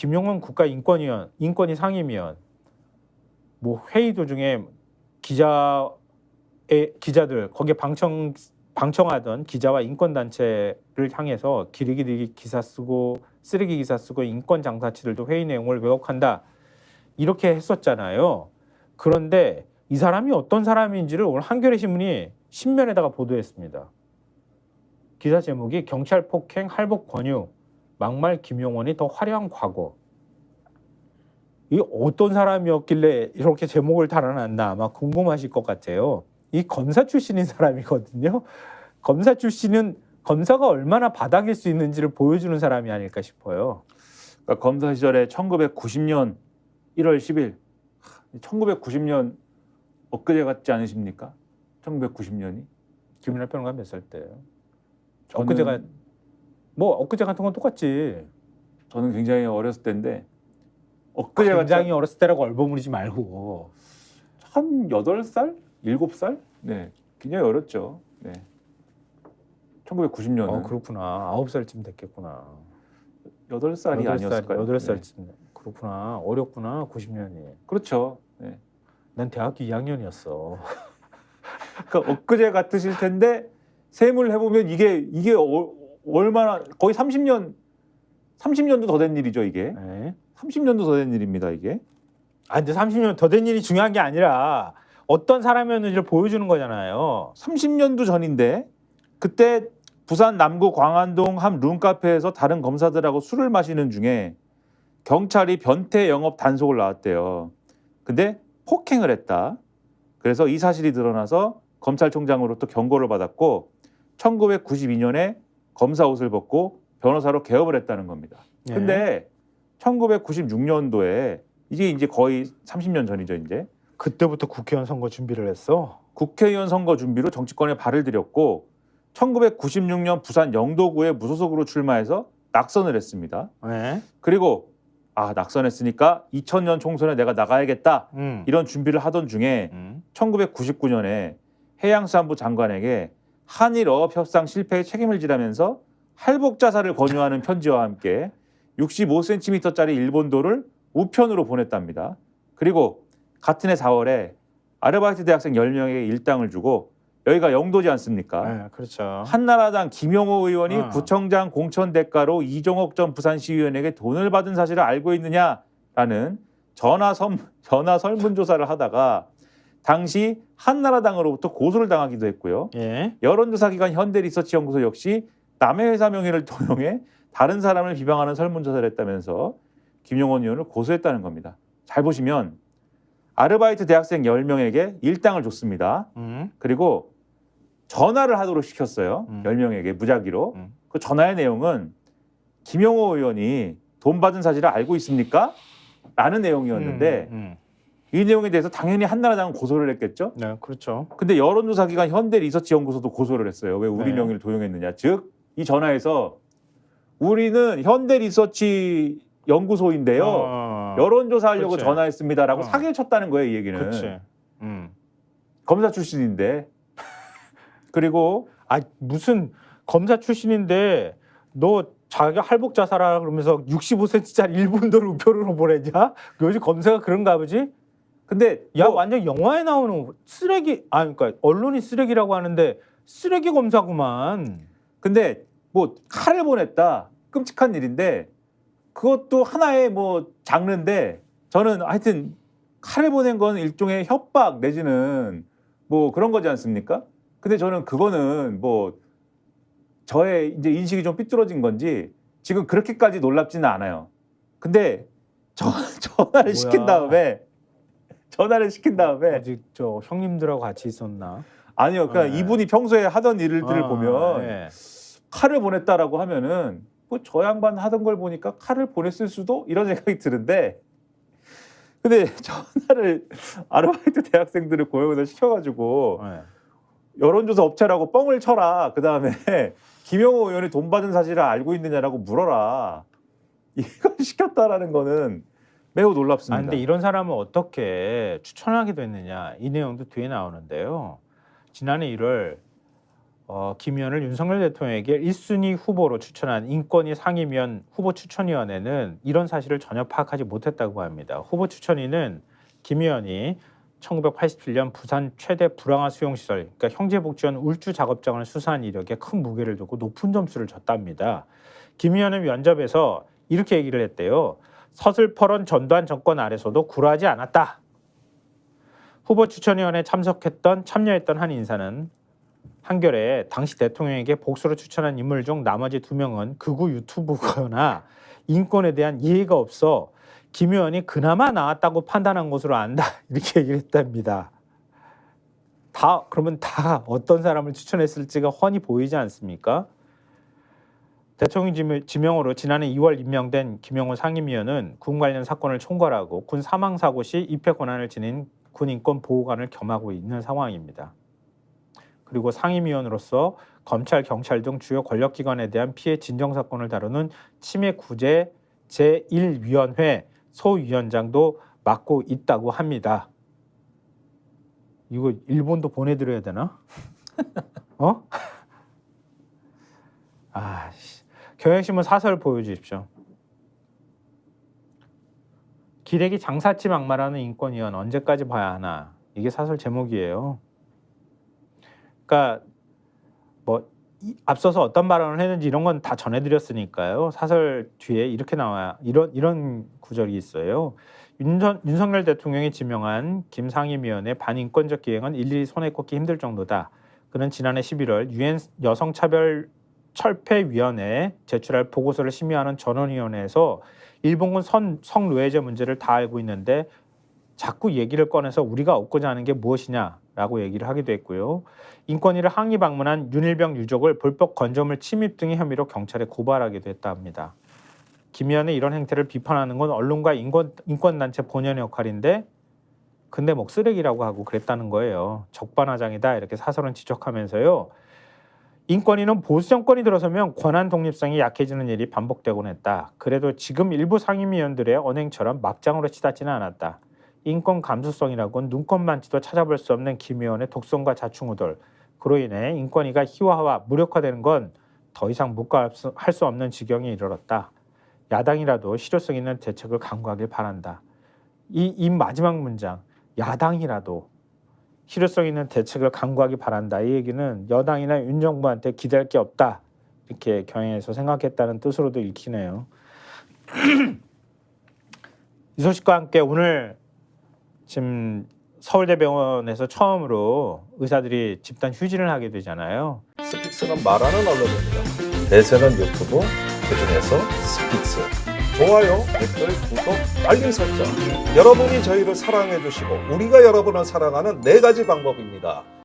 김용원 국가인권위원, 인권위 상임위원, 뭐 회의 도중에 기자들 거기에 방청하던 기자와 인권단체를 향해서 기리기리 기사 쓰고 쓰레기 기사 쓰고 인권 장사치들도 회의 내용을 왜곡한다 이렇게 했었잖아요. 그런데 이 사람이 어떤 사람인지를 오늘 한겨레 신문이 신면에다가 보도했습니다. 기사 제목이 경찰 폭행 할복 권유 막말 김용원이 더 화려한 과거. 이 어떤 사람이었길래 이렇게 제목을 달아놨나 아마 궁금하실 것 같아요. 이 검사 출신인 사람이거든요. 검사 출신은 검사가 얼마나 바닥일 수 있는지를 보여주는 사람이 아닐까 싶어요. 그러니까 검사 시절에 1990년 1월 10일 1990년 엊그제 같지 않으십니까? 1990년이 김윤아 평론가 몇 살 때예요? 저는, 엊그제가 뭐 엊그제 같은 건 똑같지. 저는 굉장히 어렸을 때인데 엊그제 굉장히 어렸을 때라고 얼버무리지 말고 한 8살? 7살? 네, 굉장히 어렸죠. 네. 1990년은 그렇구나. 9살쯤 됐겠구나. 8살이 아니었을까요? 8살쯤. 네. 그렇구나. 어렸구나. 90년이. 그렇죠. 네. 난 대학교 2학년이었어. 그러니까 엊그제 같으실 텐데 세물 해보면 이게 얼마나 거의 30년도 더 된 일이죠 이게. 네. 30년도 더 된 일입니다 이게. 근데 30년 더 된 일이 중요한 게 아니라 어떤 사람이었는지를 보여주는 거잖아요. 30년도 전인데 그때 부산 남구 광안동 한 룸카페에서 다른 검사들하고 술을 마시는 중에 경찰이 변태 영업 단속을 나왔대요. 근데 폭행을 했다. 그래서 이 사실이 드러나서 검찰총장으로부터 경고를 받았고 1992년에 검사 옷을 벗고 변호사로 개업을 했다는 겁니다. 근데 1996년도에 이제 거의 30년 전이죠 이제. 그때부터 국회의원 선거 준비를 했어? 국회의원 선거 준비로 정치권에 발을 들였고 1996년 부산 영도구에 무소속으로 출마해서 낙선을 했습니다. 네. 그리고 낙선했으니까 2000년 총선에 내가 나가야겠다 이런 준비를 하던 중에 1999년에 해양수산부 장관에게 한일어업 협상 실패에 책임을 지라면서 할복 자살을 권유하는 편지와 함께 65cm짜리 일본도를 우편으로 보냈답니다. 그리고 같은 해 4월에 아르바이트 대학생 10명에게 일당을 주고 여기가 영도지 않습니까? 네, 그렇죠. 한나라당 김용호 의원이 구청장 공천 대가로 이종옥 전 부산시의원에게 돈을 받은 사실을 알고 있느냐라는 전화 설문조사를 하다가 당시 한나라당으로부터 고소를 당하기도 했고요. 예. 여론조사기관 현대리서치연구소 역시 남의 회사 명의를 도용해 다른 사람을 비방하는 설문조사를 했다면서 김용원 의원을 고소했다는 겁니다. 잘 보시면 아르바이트 대학생 10명에게 일당을 줬습니다. 그리고 전화를 하도록 시켰어요. 10명에게 무작위로. 그 전화의 내용은 김용호 의원이 돈 받은 사실을 알고 있습니까? 라는 내용이었는데 이 내용에 대해서 당연히 한나라당은 고소를 했겠죠. 네, 그렇죠. 근데 여론조사기관 현대리서치연구소도 고소를 했어요. 왜 우리 명의를 도용했느냐. 즉 이 전화에서 우리는 현대리서치 연구소인데요. 여론조사하려고 그렇지. 전화했습니다라고 사기를 쳤다는 거예요. 이 얘기는. 그렇지. 검사 출신인데. 그리고 무슨 검사 출신인데 너 자기가 할복 자살하라 그러면서 65cm짜리 일본도를 우편으로 보내냐? 요즘 검사가 그런가 보지? 근데 완전 영화에 나오는 쓰레기 그러니까 언론이 쓰레기라고 하는데 쓰레기 검사구만. 근데 뭐 칼을 보냈다. 끔찍한 일인데 그것도 하나의 장르인데 저는 하여튼 칼을 보낸 건 일종의 협박 내지는 그런 거지 않습니까? 근데 저는 그거는 저의 이제 인식이 좀 삐뚤어진 건지 지금 그렇게까지 놀랍지는 않아요. 근데 전화를 시킨 다음에 아직 저 형님들하고 같이 있었나? 아니요. 그러니까 이분이 평소에 하던 일들을 보면 칼을 보냈다라고 하면은 저 양반 하던 걸 보니까 칼을 보냈을 수도 이런 생각이 드는데 근데 전화를 아르바이트 대학생들을 고용해서 시켜가지고 여론조사 업체라고 뻥을 쳐라. 그다음에 김용호 의원이 돈 받은 사실을 알고 있느냐라고 물어라. 이걸 시켰다라는 거는 매우 놀랍습니다. 근데 이런 사람을 어떻게 추천하게 됐느냐 이 내용도 뒤에 나오는데요. 지난해 1월 김 의원을 윤석열 대통령에게 1순위 후보로 추천한 인권위 상임위원 후보 추천위원회는 이런 사실을 전혀 파악하지 못했다고 합니다. 후보 추천위는 김 의원이 1987년 부산 최대 불황화 수용시설, 그러니까 형제복지원 울주 작업장을 수사한 이력에 큰 무게를 두고 높은 점수를 줬답니다. 김 의원은 면접에서 이렇게 얘기를 했대요. 서슬퍼런 전두환 정권 아래서도 굴하지 않았다. 후보 추천위원회에 참여했던 한 인사는 한겨레 당시 대통령에게 복수로 추천한 인물 중 나머지 2명은 극우 유튜브거나 인권에 대한 이해가 없어 김 의원이 그나마 나왔다고 판단한 것으로 안다. 이렇게 얘기를 했답니다. 그러면 다 어떤 사람을 추천했을지가 훤히 보이지 않습니까? 대통령 지명으로 지난해 2월 임명된 김영호 상임위원은 군 관련 사건을 총괄하고 군 사망사고 시 입회 권한을 지닌 군인권보호관을 겸하고 있는 상황입니다. 그리고 상임위원으로서 검찰, 경찰 등 주요 권력기관에 대한 피해 진정사건을 다루는 치매구제 제1위원회 소위원장도 맡고 있다고 합니다. 이거 일본도 보내드려야 되나? 경향신문 사설 보여주십시오. 기레기 장사치 막말하는 인권위원 언제까지 봐야 하나? 이게 사설 제목이에요. 그러니까 앞서서 어떤 발언을 했는지 이런 건 다 전해드렸으니까요. 사설 뒤에 이렇게 나와요. 이런 구절이 있어요. 윤석열 대통령이 지명한 김 상임위원의 반인권적 기행은 일일이 손에 꼽기 힘들 정도다. 그는 지난해 11월 유엔 여성차별철폐위원회에 제출할 보고서를 심의하는 전원위원회에서 일본군 성노예제 문제를 다 알고 있는데 자꾸 얘기를 꺼내서 우리가 얻고자 하는 게 무엇이냐라고 얘기를 하기도 했고요. 인권위를 항의 방문한 윤일병 유족을 불법 건조물 침입 등의 혐의로 경찰에 고발하기도 했다 합니다. 김 의원의 이런 행태를 비판하는 건 언론과 인권단체 본연의 역할인데 근데 쓰레기라고 하고 그랬다는 거예요. 적반하장이다 이렇게 사설은 지적하면서요. 인권위는 보수 정권이 들어서면 권한 독립성이 약해지는 일이 반복되곤 했다. 그래도 지금 일부 상임위원들의 언행처럼 막장으로 치닫지는 않았다. 인권 감수성이라고는 눈꽃만치도 찾아볼 수 없는 김 의원의 독선과 자충우돌. 그로 인해 인권위가 희화화, 무력화되는 건 더 이상 묵과할 수 없는 지경에 이르렀다. 야당이라도 실효성 있는 대책을 강구하길 바란다. 이 마지막 문장, 야당이라도 실효성 있는 대책을 강구하기 바란다. 이 얘기는 여당이나 윤 정부한테 기대할 게 없다. 이렇게 경향에서 생각했다는 뜻으로도 읽히네요. 이 소식과 함께 오늘 지금 서울대병원에서 처음으로 의사들이 집단 휴진을 하게 되잖아요. 스픽스는 말하는 언론입니다. 대세는 유튜브, 그중에서 스픽스. 좋아요, 댓글, 구독, 알림 설정. 여러분이 저희를 사랑해 주시고 우리가 여러분을 사랑하는 4가지 방법입니다.